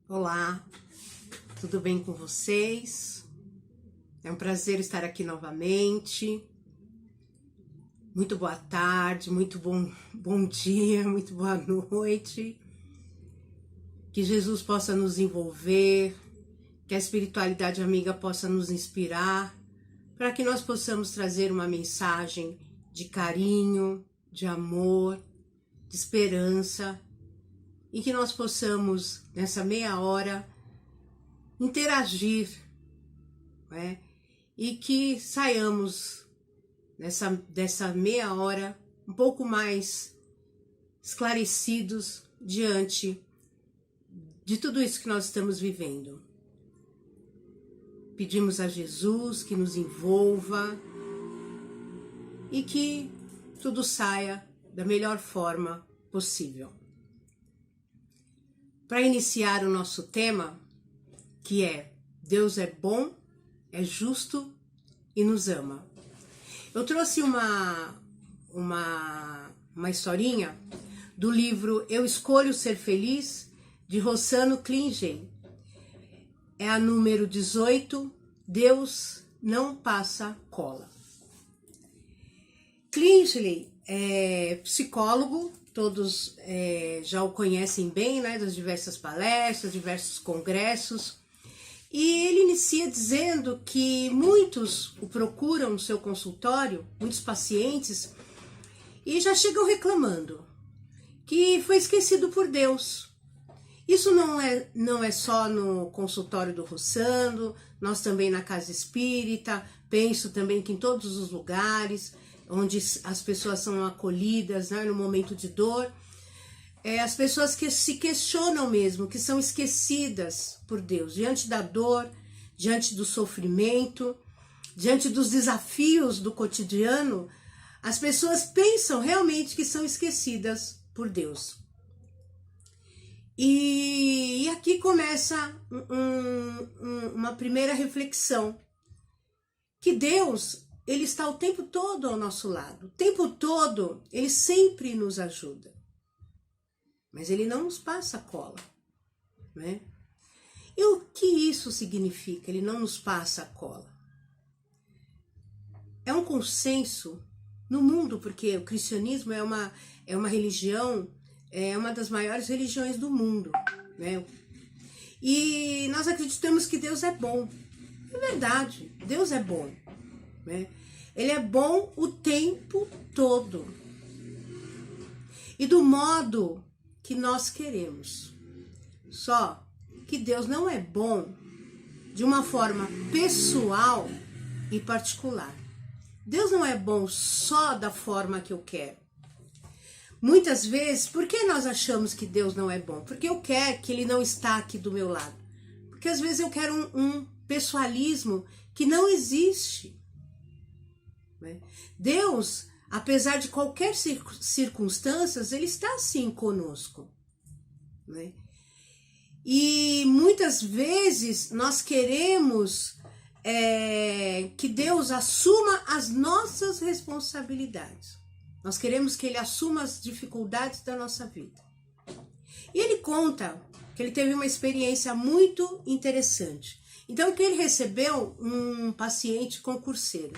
Olá, tudo bem com vocês? É um prazer estar aqui novamente. Muito boa tarde, muito bom dia, muito boa noite. Que Jesus possa nos envolver, que a espiritualidade amiga possa nos inspirar, para que nós possamos trazer uma mensagem de carinho, de amor, de esperança, e que nós possamos, nessa meia hora, interagir, né? E que saiamos dessa meia hora um pouco mais esclarecidos diante de tudo isso que nós estamos vivendo. Pedimos a Jesus que nos envolva e que tudo saia da melhor forma possível. Para iniciar o nosso tema, que é Deus é bom, é justo e nos ama. Eu trouxe uma historinha do livro Eu Escolho Ser Feliz, de Rossano Klingen. É a número 18, Deus não passa cola. Klingen é psicólogo, todos já o conhecem bem, né, das diversas palestras, diversos congressos, e ele inicia dizendo que muitos o procuram no seu consultório, muitos pacientes, e já chegam reclamando que foi esquecido por Deus. Isso não é só no consultório do Rossano, nós também na Casa Espírita, penso também que em todos os lugares onde as pessoas são acolhidas, né, no momento de dor, as pessoas que se questionam mesmo, que são esquecidas por Deus, diante da dor, diante do sofrimento, diante dos desafios do cotidiano, as pessoas pensam realmente que são esquecidas por Deus. E aqui começa uma primeira reflexão, que Deus, ele está o tempo todo ao nosso lado, o tempo todo ele sempre nos ajuda, mas ele não nos passa cola, né? E o que isso significa, ele não nos passa a cola? É um consenso no mundo, porque o cristianismo é uma religião, é uma das maiores religiões do mundo, né? E nós acreditamos que Deus é bom. É verdade, Deus é bom, né? Ele é bom o tempo todo e do modo que nós queremos. Só que Deus não é bom de uma forma pessoal e particular. Deus não é bom só da forma que eu quero. Muitas vezes, por que nós achamos que Deus não é bom? Porque eu quero que Ele não está aqui do meu lado. Porque às vezes eu quero um pessoalismo que não existe. Né? Deus, apesar de qualquer circunstâncias, Ele está sim conosco. Né? E muitas vezes nós queremos que Deus assuma as nossas responsabilidades. Nós queremos que Ele assuma as dificuldades da nossa vida. E ele conta que ele teve uma experiência muito interessante. Então, que ele recebeu um paciente concurseiro.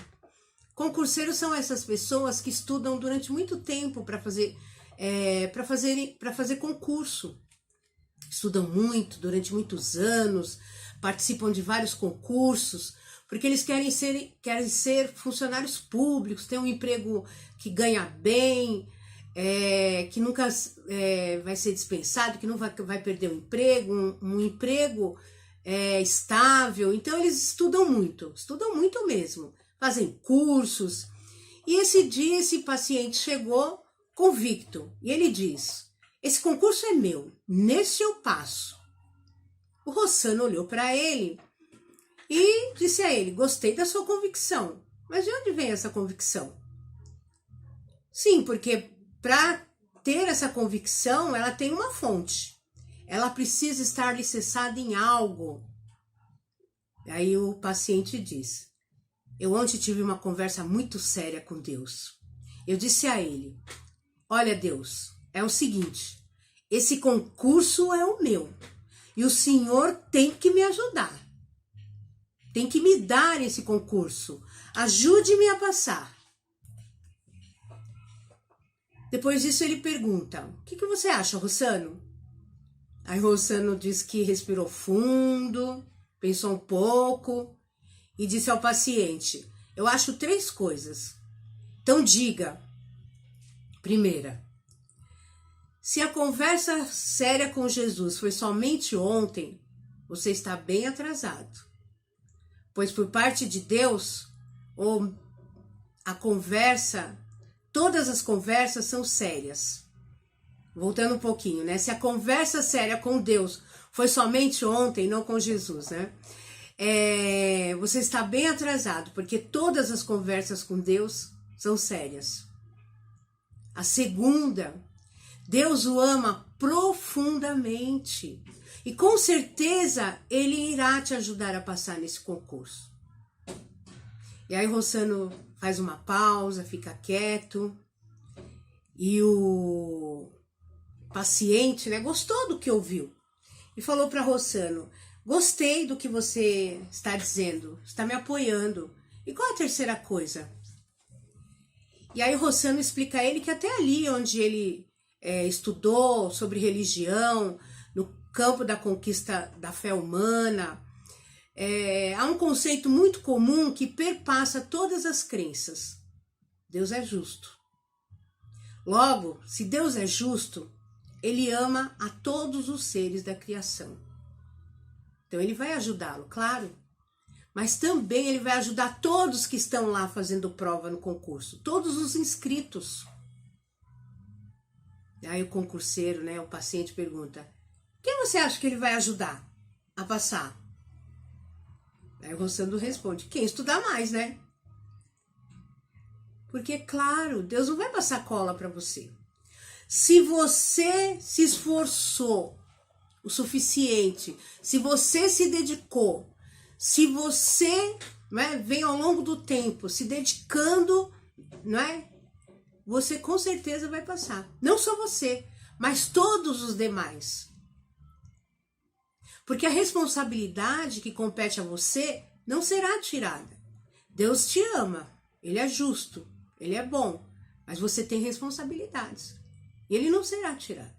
Concurseiros são essas pessoas que estudam durante muito tempo para fazer concurso. Estudam muito, durante muitos anos, participam de vários concursos, porque eles querem ser funcionários públicos, ter um emprego que ganha bem, que nunca vai ser dispensado, que não vai perder o emprego, um emprego estável. Então eles estudam muito mesmo, fazem cursos. E esse dia esse paciente chegou convicto, e ele diz: esse concurso é meu, nesse eu passo. O Rossano olhou para ele e disse a ele: gostei da sua convicção, mas de onde vem essa convicção? Sim, porque para ter essa convicção, ela tem uma fonte. Ela precisa estar alicerçada em algo. Aí o paciente diz: eu ontem tive uma conversa muito séria com Deus. Eu disse a ele: olha, Deus, é o seguinte, esse concurso é o meu. E o senhor tem que me ajudar. Tem que me dar esse concurso. Ajude-me a passar. Depois disso ele pergunta, o que você acha, Rossano? Aí Rossano diz que respirou fundo, pensou um pouco e disse ao paciente, eu acho 3 coisas. Então diga. Primeira, se a conversa séria com Jesus foi somente ontem, você está bem atrasado. Pois por parte de Deus, ou a conversa, todas as conversas são sérias. Voltando um pouquinho, né? Se a conversa séria com Deus foi somente ontem, não com Jesus, né? Você está bem atrasado, porque todas as conversas com Deus são sérias. A segunda, Deus o ama profundamente. E com certeza Ele irá te ajudar a passar nesse concurso. E aí Rossano faz uma pausa, fica quieto. E o paciente, né, gostou do que ouviu. E falou para Rossano, gostei do que você está dizendo, está me apoiando. E qual a terceira coisa? E aí Rossano explica a ele que até ali onde ele estudou sobre religião, no campo da conquista da fé humana, há um conceito muito comum que perpassa todas as crenças. Deus é justo. Logo, se Deus é justo, Ele ama a todos os seres da criação. Então ele vai ajudá-lo, claro. Mas também ele vai ajudar todos que estão lá fazendo prova no concurso. Todos os inscritos. Aí o concurseiro, né, o paciente pergunta, quem você acha que ele vai ajudar a passar? Aí o Rossano responde, quem estudar mais, né? Porque, claro, Deus não vai passar cola para você. Se você se esforçou o suficiente, se você se dedicou, se você, né, vem ao longo do tempo se dedicando, né, você com certeza vai passar. Não só você, mas todos os demais. Porque a responsabilidade que compete a você não será tirada. Deus te ama, Ele é justo, Ele é bom, mas você tem responsabilidades. E Ele não será tirado.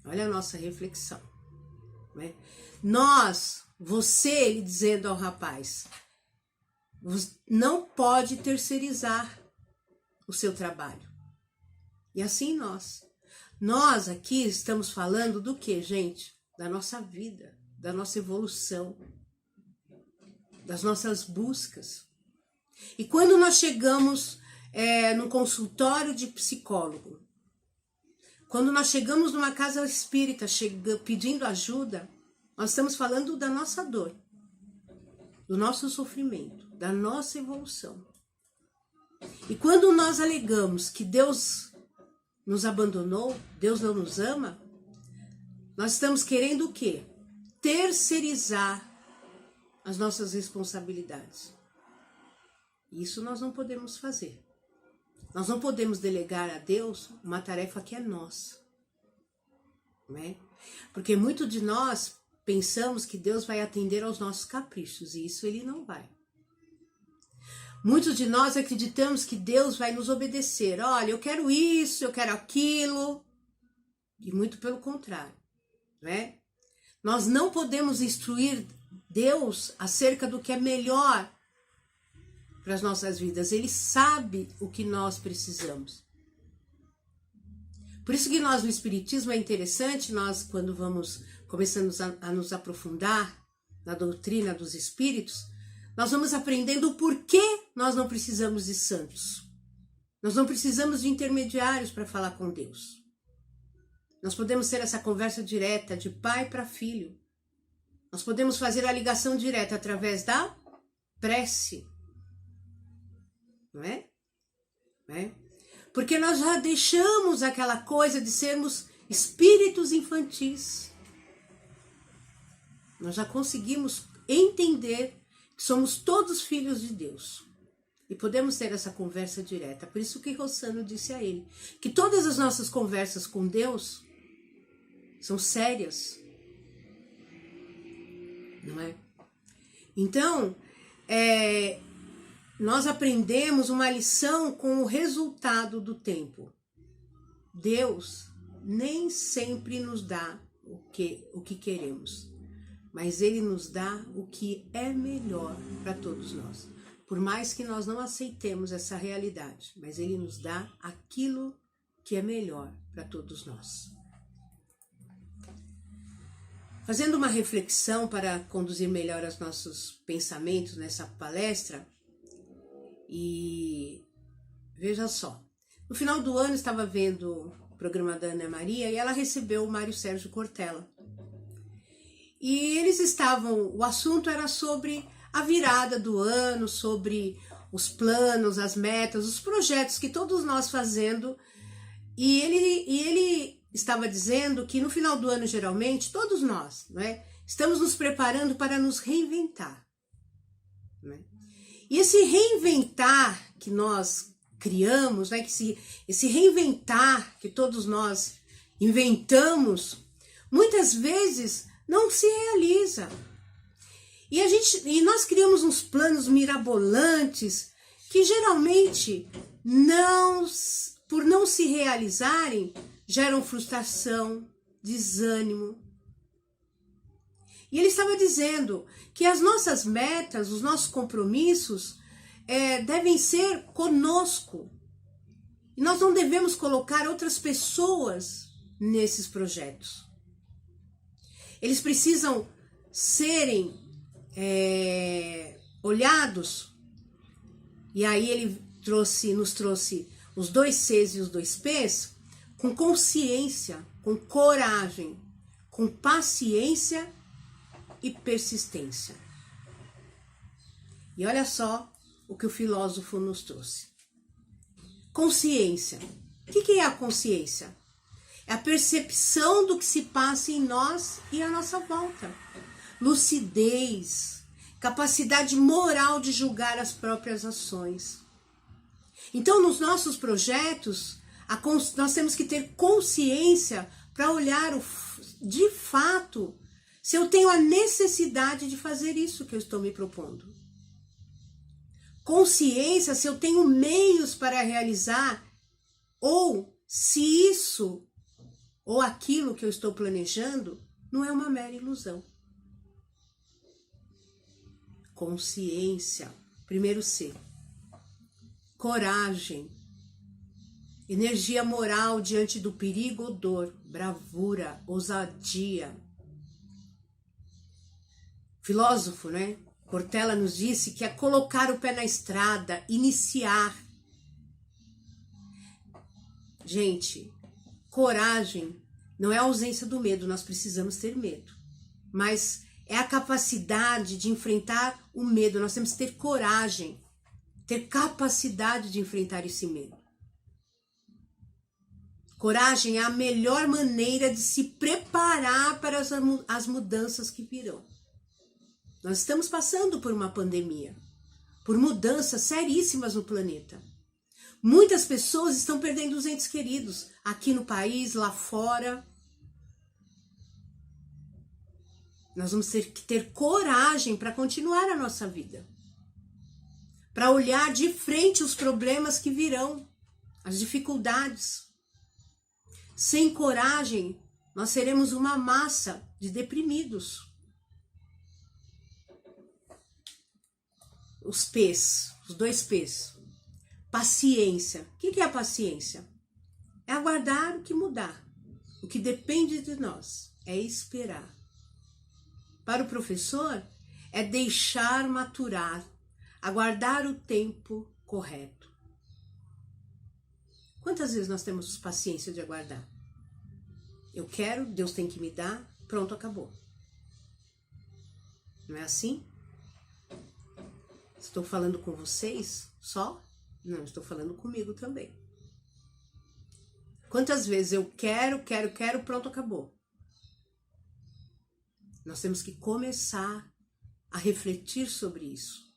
Olha a nossa reflexão. Né? Ele dizendo ao rapaz, não pode terceirizar o seu trabalho. E assim nós. Nós aqui estamos falando do que, gente? Da nossa vida, da nossa evolução, das nossas buscas. E quando nós chegamos no consultório de psicólogo, quando nós chegamos numa casa espírita pedindo ajuda, nós estamos falando da nossa dor, do nosso sofrimento, da nossa evolução. E quando nós alegamos que Deus nos abandonou, Deus não nos ama, nós estamos querendo o quê? Terceirizar as nossas responsabilidades. Isso nós não podemos fazer. Nós não podemos delegar a Deus uma tarefa que é nossa. Né? Porque muito de nós pensamos que Deus vai atender aos nossos caprichos, e isso Ele não vai. Muitos de nós acreditamos que Deus vai nos obedecer. Olha, eu quero isso, eu quero aquilo. E muito pelo contrário. Né? Nós não podemos instruir Deus acerca do que é melhor para as nossas vidas. Ele sabe o que nós precisamos. Por isso que nós no Espiritismo é interessante, nós quando começamos a nos aprofundar na doutrina dos Espíritos, nós vamos aprendendo o porquê nós não precisamos de santos. Nós não precisamos de intermediários para falar com Deus. Nós podemos ter essa conversa direta de pai para filho. Nós podemos fazer a ligação direta através da prece. Não é? Não é? Porque nós já deixamos aquela coisa de sermos espíritos infantis. Nós já conseguimos entender que somos todos filhos de Deus. E podemos ter essa conversa direta. Por isso que Rossano disse a ele, que todas as nossas conversas com Deus são sérias. não é? Então, nós aprendemos uma lição com o resultado do tempo. Deus nem sempre nos dá o que queremos, mas Ele nos dá o que é melhor para todos nós. Por mais que nós não aceitemos essa realidade, mas Ele nos dá aquilo que é melhor para todos nós. Fazendo uma reflexão para conduzir melhor os nossos pensamentos nessa palestra, e veja só, no final do ano eu estava vendo o programa da Ana Maria e ela recebeu o Mário Sérgio Cortella. E eles o assunto era sobre a virada do ano, sobre os planos, as metas, os projetos que todos nós fazendo. E ele estava dizendo que no final do ano, geralmente, todos nós, né, estamos nos preparando para nos reinventar. Né? E esse reinventar que nós criamos, né, esse reinventar que todos nós inventamos, muitas vezes não se realiza. E nós criamos uns planos mirabolantes que geralmente por não se realizarem, geram frustração, desânimo. E ele estava dizendo que as nossas metas, os nossos compromissos devem ser conosco. E nós não devemos colocar outras pessoas nesses projetos. Eles precisam serem olhados. E aí ele nos trouxe os 2 Cs e os 2 Ps com consciência, com coragem, com paciência e persistência. E olha só o que o filósofo nos trouxe. Consciência. O que é a consciência? É a percepção do que se passa em nós e à nossa volta. Lucidez, capacidade moral de julgar as próprias ações. Então, nos nossos projetos, nós temos que ter consciência para olhar de fato se eu tenho a necessidade de fazer isso que eu estou me propondo. Consciência se eu tenho meios para realizar, ou se isso ou aquilo que eu estou planejando não é uma mera ilusão. Consciência, primeiro C. Coragem, energia moral diante do perigo ou dor, bravura, ousadia. Filósofo, né? Cortella nos disse que é colocar o pé na estrada, iniciar. Gente, coragem não é a ausência do medo, nós precisamos ter medo, mas é a capacidade de enfrentar o medo, nós temos que ter coragem, ter capacidade de enfrentar esse medo. Coragem é a melhor maneira de se preparar para as mudanças que virão. Nós estamos passando por uma pandemia, por mudanças seríssimas no planeta. Muitas pessoas estão perdendo os entes queridos, aqui no país, lá fora. Nós vamos ter que ter coragem para continuar a nossa vida. Para olhar de frente os problemas que virão, as dificuldades. Sem coragem, nós seremos uma massa de deprimidos. Os P's, os 2 P's. Paciência. O que é a paciência? É aguardar o que mudar. O que depende de nós é esperar. Para o professor, é deixar maturar, aguardar o tempo correto. Quantas vezes nós temos paciência de aguardar? Eu quero, Deus tem que me dar, pronto, acabou. Não é assim? Estou falando com vocês só? Não, estou falando comigo também. Quantas vezes eu quero, pronto, acabou. Nós temos que começar a refletir sobre isso.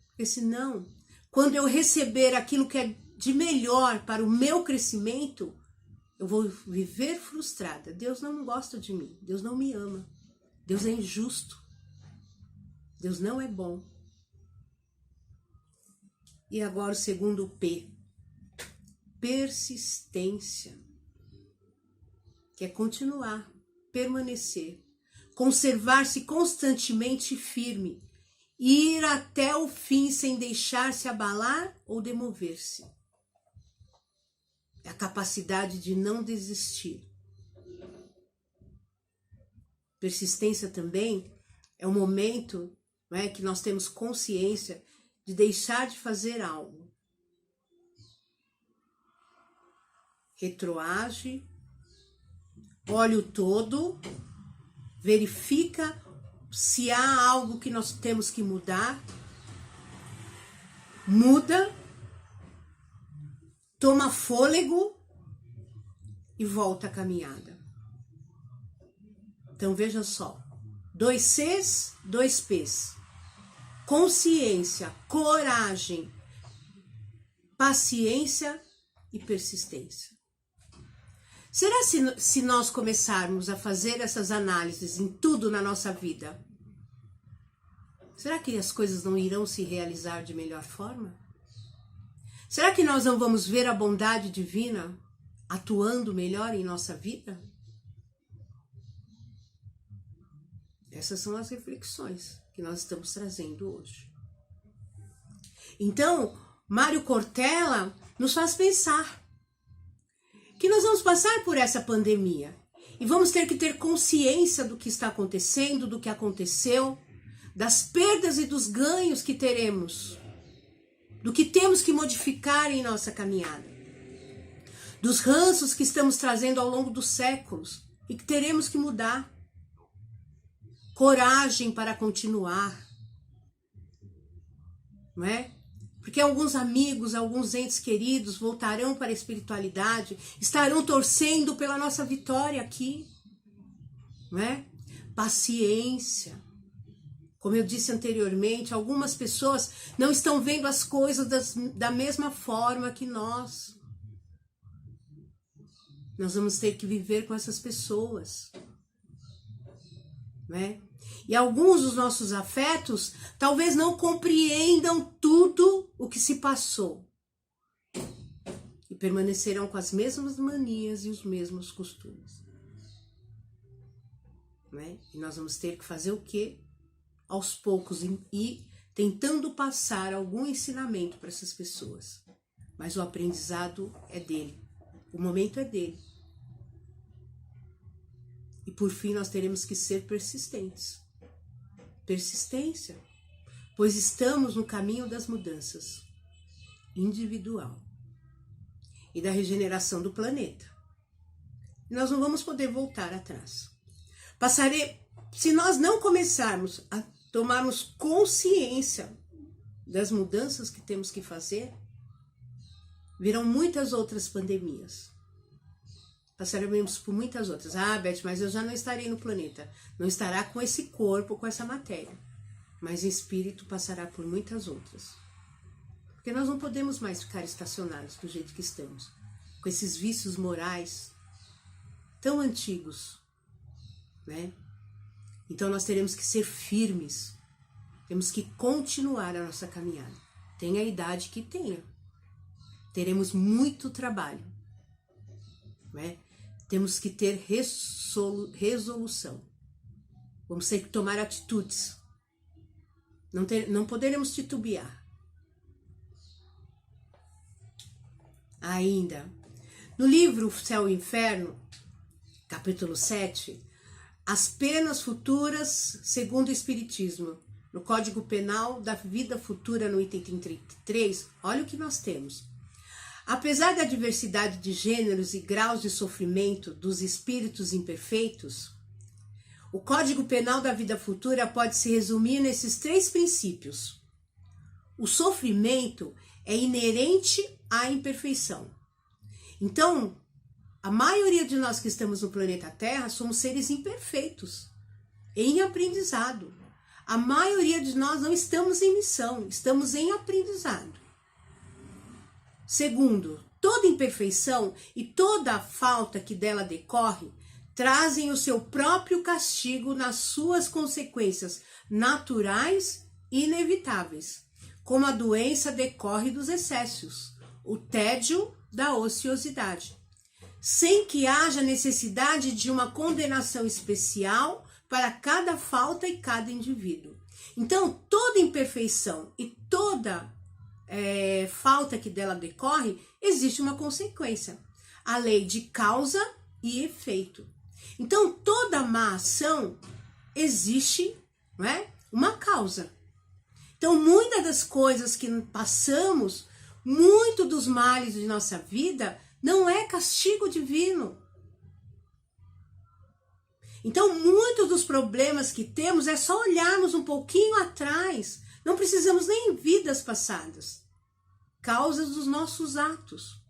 Porque senão, quando eu receber aquilo que é de melhor para o meu crescimento, eu vou viver frustrada. Deus não gosta de mim, Deus não me ama, Deus é injusto. Deus não é bom. E agora o segundo P. Persistência. Que é continuar, permanecer, conservar-se constantemente firme, ir até o fim sem deixar-se abalar ou demover-se. É a capacidade de não desistir. Persistência também é o momento, não é, que nós temos consciência de deixar de fazer algo. Retroage, olha o todo, verifica se há algo que nós temos que mudar, muda, toma fôlego e volta a caminhada. Então veja só, 2 Cs, 2 Ps. Consciência, coragem, paciência e persistência. Será se nós começarmos a fazer essas análises em tudo na nossa vida, será que as coisas não irão se realizar de melhor forma? Será que nós não vamos ver a bondade divina atuando melhor em nossa vida? Essas são as reflexões que nós estamos trazendo hoje. Então, Mário Cortella nos faz pensar que nós vamos passar por essa pandemia e vamos ter que ter consciência do que está acontecendo, do que aconteceu, das perdas e dos ganhos que teremos, do que temos que modificar em nossa caminhada, dos ranços que estamos trazendo ao longo dos séculos e que teremos que mudar. Coragem para continuar, não é? Porque alguns amigos, alguns entes queridos voltarão para a espiritualidade, estarão torcendo pela nossa vitória aqui, não é? Paciência. Como eu disse anteriormente, algumas pessoas não estão vendo as coisas da mesma forma que nós. Nós vamos ter que viver com essas pessoas, né? E alguns dos nossos afetos talvez não compreendam tudo o que se passou e permanecerão com as mesmas manias e os mesmos costumes, né? E nós vamos ter que fazer o quê? Aos poucos e tentando passar algum ensinamento para essas pessoas, mas o aprendizado é dele, o momento é dele. E por fim nós teremos que ser persistentes. Persistência, pois estamos no caminho das mudanças individual e da regeneração do planeta. E nós não vamos poder voltar atrás. Se nós não começarmos a tomarmos consciência das mudanças que temos que fazer, virão muitas outras pandemias. Passaremos por muitas outras. Ah, Beth, mas eu já não estarei no planeta. Não estará com esse corpo, com essa matéria. Mas em espírito passará por muitas outras. Porque nós não podemos mais ficar estacionados do jeito que estamos. Com esses vícios morais tão antigos, né? Então nós teremos que ser firmes. Temos que continuar a nossa caminhada. Tenha a idade que tenha. Teremos muito trabalho, né? Temos que ter resolução. Vamos ter que tomar atitudes. Não poderemos titubear. Ainda, no livro Céu e Inferno, capítulo 7, as penas futuras segundo o Espiritismo, no Código Penal da Vida Futura, no item 33, olha o que nós temos. Apesar da diversidade de gêneros e graus de sofrimento dos espíritos imperfeitos, o Código Penal da Vida Futura pode se resumir nesses 3 princípios. O sofrimento é inerente à imperfeição. Então, a maioria de nós que estamos no planeta Terra somos seres imperfeitos, em aprendizado. A maioria de nós não estamos em missão, estamos em aprendizado. Segundo, toda imperfeição e toda a falta que dela decorre trazem o seu próprio castigo nas suas consequências naturais e inevitáveis, como a doença decorre dos excessos, o tédio da ociosidade, sem que haja necessidade de uma condenação especial para cada falta e cada indivíduo. Então, toda imperfeição e toda falta que dela decorre, existe uma consequência. A lei de causa e efeito. Então, toda má ação existe, não é? Uma causa. Então, muitas das coisas que passamos, muito dos males de nossa vida, não é castigo divino. Então, muitos dos problemas que temos é só olharmos um pouquinho atrás. Não precisamos nem em vidas passadas. Causas dos nossos atos.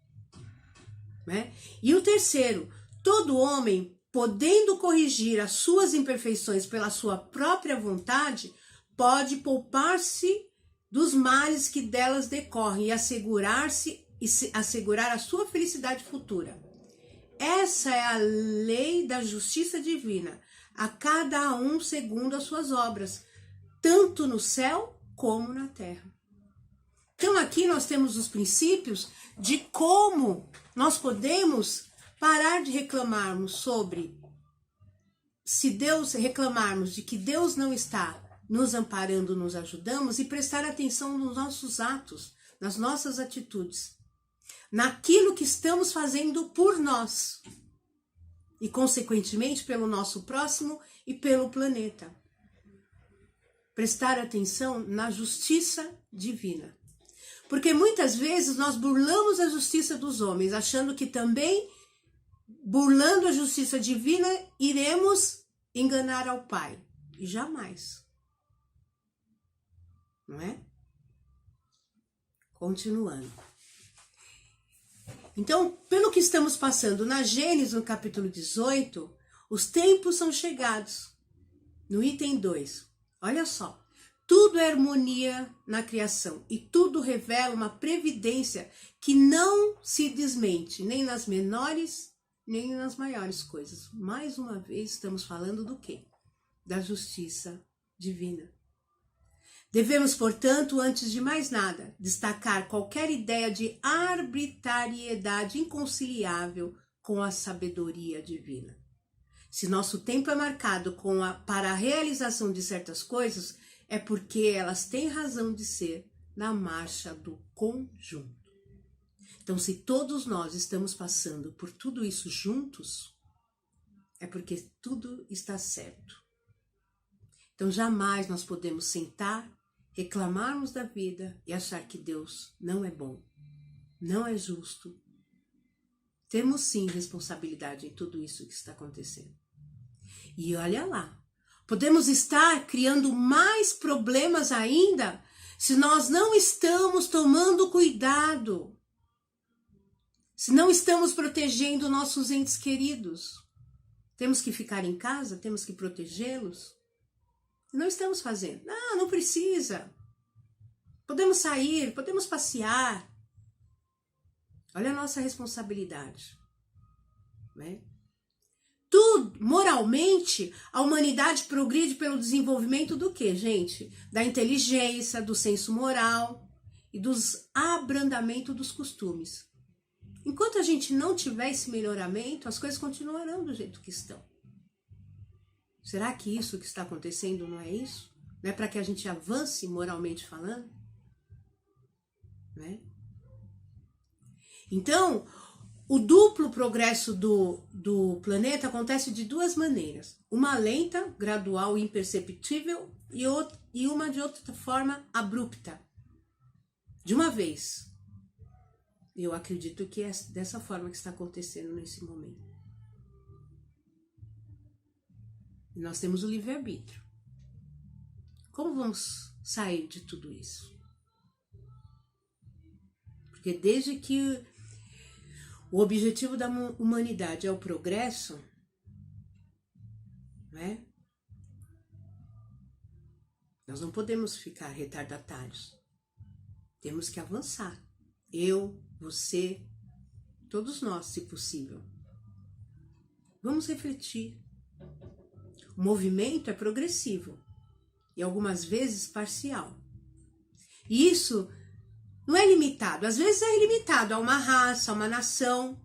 Né? E o terceiro, todo homem, podendo corrigir as suas imperfeições pela sua própria vontade, pode poupar-se dos males que delas decorrem e assegurar a sua felicidade futura. Essa é a lei da justiça divina, a cada um segundo as suas obras, tanto no céu como na terra. Então aqui nós temos os princípios de como nós podemos parar de reclamarmos reclamarmos de que Deus não está nos amparando, nos ajudamos, e prestar atenção nos nossos atos, nas nossas atitudes, naquilo que estamos fazendo por nós e, consequentemente, pelo nosso próximo e pelo planeta. Prestar atenção na justiça divina. Porque muitas vezes nós burlamos a justiça dos homens, achando que também, burlando a justiça divina, iremos enganar ao Pai. E jamais. Não é? Continuando. Então, pelo que estamos passando na Gênesis, no capítulo 18, os tempos são chegados. No item 2, olha só. Tudo é harmonia na criação e tudo revela uma previdência que não se desmente, nem nas menores, nem nas maiores coisas. Mais uma vez, estamos falando do quê? Da justiça divina. Devemos, portanto, antes de mais nada, destacar qualquer ideia de arbitrariedade inconciliável com a sabedoria divina. Se nosso tempo é marcado para a realização de certas coisas, é porque elas têm razão de ser na marcha do conjunto. Então, se todos nós estamos passando por tudo isso juntos, é porque tudo está certo. Então, jamais nós podemos sentar, reclamarmos da vida e achar que Deus não é bom, não é justo. Temos sim responsabilidade em tudo isso que está acontecendo. E olha lá, podemos estar criando mais problemas ainda se nós não estamos tomando cuidado, se não estamos protegendo nossos entes queridos. Temos que ficar em casa, temos que protegê-los. Não estamos fazendo. Não precisa. Podemos sair, podemos passear. Olha a nossa responsabilidade. Né? Tudo, moralmente, a humanidade progride pelo desenvolvimento do quê, gente? Da inteligência, do senso moral e dos abrandamento dos costumes. Enquanto a gente não tiver esse melhoramento, as coisas continuarão do jeito que estão. Será que isso que está acontecendo não é isso? Não é para que a gente avance moralmente falando? Né? Então, o duplo progresso do planeta acontece de duas maneiras. Uma lenta, gradual e imperceptível, e uma de outra forma abrupta. De uma vez. Eu acredito que é dessa forma que está acontecendo nesse momento. E nós temos o livre-arbítrio. Como vamos sair de tudo isso? Porque desde que o objetivo da humanidade é o progresso, né? Nós não podemos ficar retardatários. Temos que avançar. Eu, você, todos nós, se possível. Vamos refletir. O movimento é progressivo e algumas vezes parcial. E isso não é limitado. Às vezes é limitado a uma raça, a uma nação,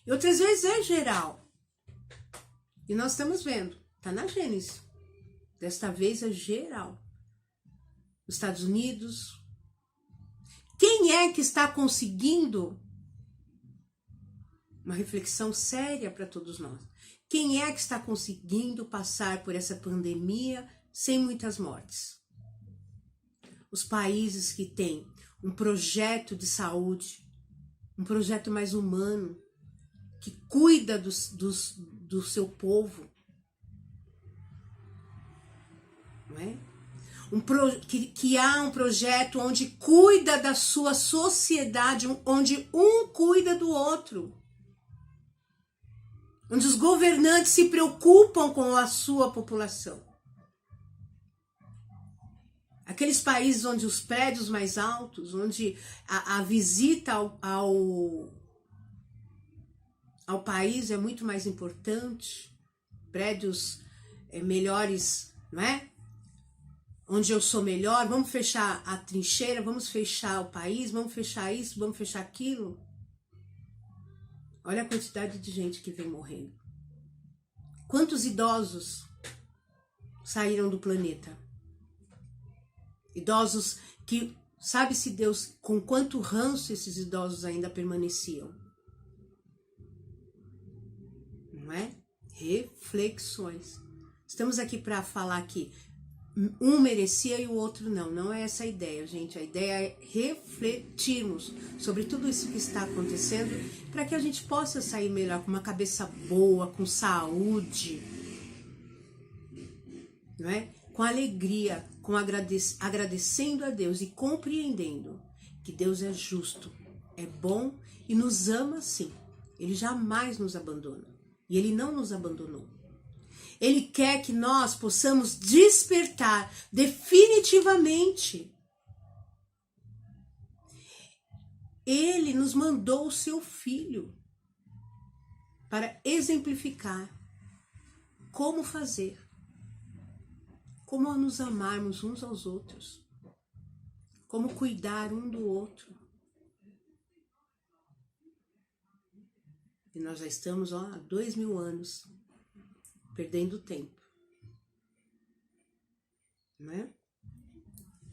e outras vezes é geral. E nós estamos vendo, está na Gênesis. Desta vez é geral. Os Estados Unidos. Quem é que está conseguindo uma reflexão séria para todos nós? Quem é que está conseguindo passar por essa pandemia sem muitas mortes? Os países que têm um projeto de saúde, um projeto mais humano, que cuida do seu povo, não é? Que há um projeto onde cuida da sua sociedade, onde um cuida do outro, onde os governantes se preocupam com a sua população. Aqueles países onde os prédios mais altos, onde a visita ao país é muito mais importante, prédios melhores, não é? Onde eu sou melhor, vamos fechar a trincheira, vamos fechar o país, vamos fechar isso, vamos fechar aquilo. Olha a quantidade de gente que vem morrendo. Quantos idosos saíram do planeta? Idosos que, sabe-se Deus com quanto ranço esses idosos ainda permaneciam. Não é? Reflexões. Estamos aqui para falar que um merecia e o outro não. Não é essa a ideia, gente. A ideia é refletirmos sobre tudo isso que está acontecendo para que a gente possa sair melhor, com uma cabeça boa, com saúde, não é? Com alegria, agradecendo a Deus e compreendendo que Deus é justo, é bom e nos ama sim. Ele jamais nos abandona. E Ele não nos abandonou. Ele quer que nós possamos despertar definitivamente. Ele nos mandou o seu Filho para exemplificar como fazer, como nos amarmos uns aos outros, como cuidar um do outro. E nós já estamos há 2000 anos perdendo tempo, não é?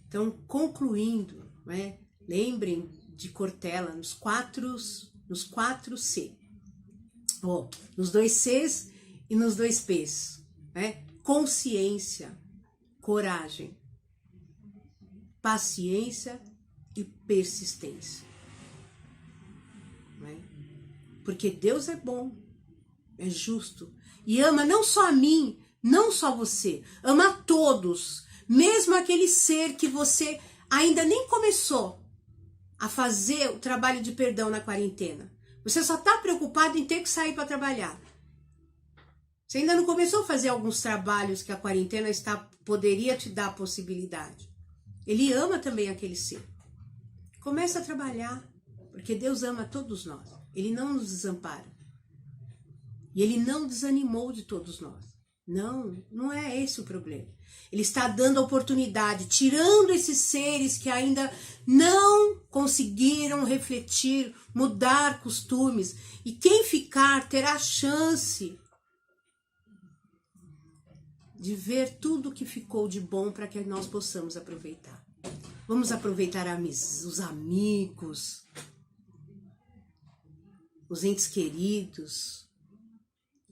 Então, concluindo, não é? Lembrem de Cortella nos 4 C, nos 2 Cs e nos 2 Ps, né? Consciência, coragem, paciência e persistência, não é? Porque Deus é bom, é justo e ama não só a mim, não só você, ama a todos, mesmo aquele ser que você ainda nem começou a fazer o trabalho de perdão na quarentena. Você só está preocupado em ter que sair para trabalhar. Você ainda não começou a fazer alguns trabalhos que a quarentena poderia te dar a possibilidade. Ele ama também aquele ser. Começa a trabalhar, porque Deus ama todos nós. Ele não nos desampara. E Ele não desanimou de todos nós. Não, não é esse o problema. Ele está dando a oportunidade, tirando esses seres que ainda não conseguiram refletir, mudar costumes. E quem ficar terá a chance de ver tudo que ficou de bom para que nós possamos aproveitar. Vamos aproveitar os amigos, os entes queridos,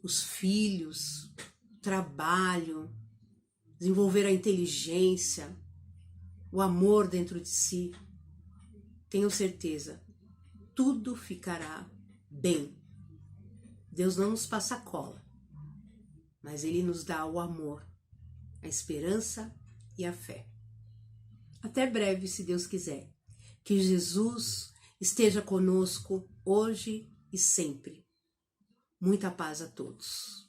os filhos, o trabalho, desenvolver a inteligência, o amor dentro de si. Tenho certeza, tudo ficará bem. Deus não nos passa cola, mas Ele nos dá o amor, a esperança e a fé. Até breve, se Deus quiser. Que Jesus esteja conosco hoje e sempre. Muita paz a todos.